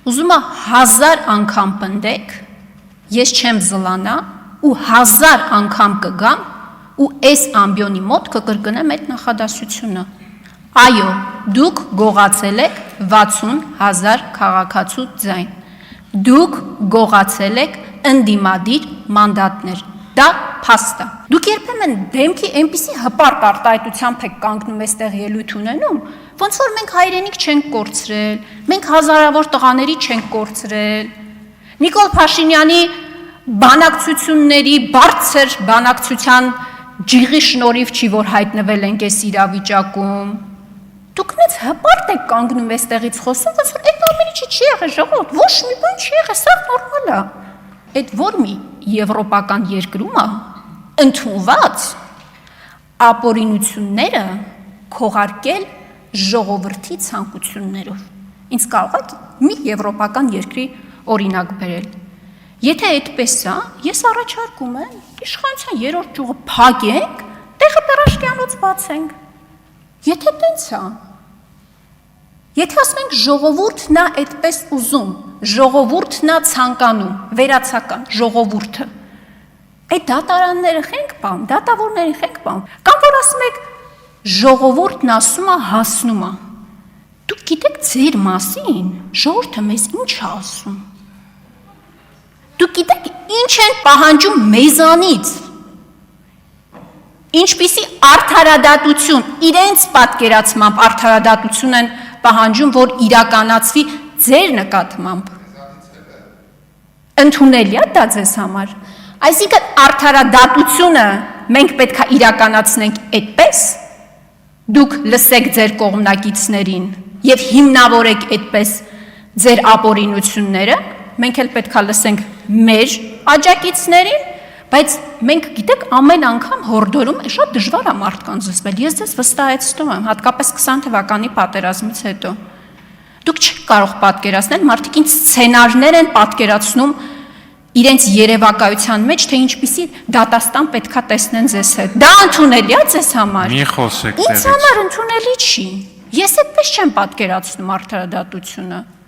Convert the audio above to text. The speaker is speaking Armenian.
Ուզում եմ 1000 անգամ պնդեք, ես չեմ զլանա ու 1000 անգամ կգամ ու այս ամբյոնի մոտ կկրկնեմ այդ նախադասությունը։ Այո, դուք գողացել եք 60,000 քաղաքացու ձայն։ Դուք գողացել եք ընդդիմադիր մանդատներ։ Դա փաստ է։ Դուք երբեմն դեմքի այնպիսի հպարտ արտահայտությամբ եք կանգնում այստեղ ելույթ ունենում, ոնց որ մենք հայրենիք չենք կորցրել, մենք հազարավոր տղաների չենք կորցրել։ Նիկոլ Փաշինյանի բանակցությունների բարձր բանակցության ջիղի շնորհիվ չի, որ հայտնվել ենք այս իրավիճակում։ Դուք մեծ հպարտ եք կանգնում այստեղից խոսում, ոնց որ այդ ամեն ինչը չի եղել, ժողովուրդ, ոչ մի բան չի եղել, սա նորմալ է։ Այդ որ մի եվրոպական երկրում է ընդունված ապօրինությունները քողարկել ժողովրդի ցանկություններով։ Ինձ կարող եք մի եվրոպական երկրի օրինակ բերել։ Եթե այդպես է, ես առաջարկում եմ իշխանության երրորդ ճյուղը փակենք, տեղը Պերաշկյանոց բացենք։ Եթե տենց է, եթե ասում ենք ժողովուրդն է այդպես ուզում, ժողովուրդն է ցանկանում, վերացական ժողովուրդը, այդ դատարանները խենք բան, դատավորներին խենք բան, կամ որ ասում եք ժողովուրդն ասում է հասնում է։ Դուք գիտեք ձեր մասին, ժողովուրդը մեզ ինչ է ասում։ Դուք գիտեք ինչ են պահանջում մեզանից։ Ինչպիսի արդարադատություն, իրենց պատկերացմամբ արդարադատություն են պահանջում, որ իրականացվի ձեր նկատմամբ։ Ընդունելի է դա ձեզ համար։ Այսինքն արդարադատությունը մենք պետք է իրականացնենք այդպես, դուք լսեք ձեր կողմնակիցներին եւ հիմնավորեք այդպես ձեր ապօրինությունները, մենք էլ պետք է լսենք մեր աջակիցներին, բայց մենք գիտեք ամեն անգամ հորդորում է շատ դժվար է մարդկանց զսպել։ Ես ձեզ վստահեցնում եմ, հատկապես 20 թվականի պատերազմից հետո։ Դուք չեք կարող պատկերացնել, մարդիկ ինչ սցենարներ են պատկերացնում իրենց երևակայության մեջ, թե ինչպիսի դատաստան պետքա տեսնեն ձեզ հետ։ Դա ընդունելի է ձեզ համար։ Մի խոսեք Ինձ համար ընդունելի չի։ Ես այդպես չեմ պատկերացնում արդարադատությունը։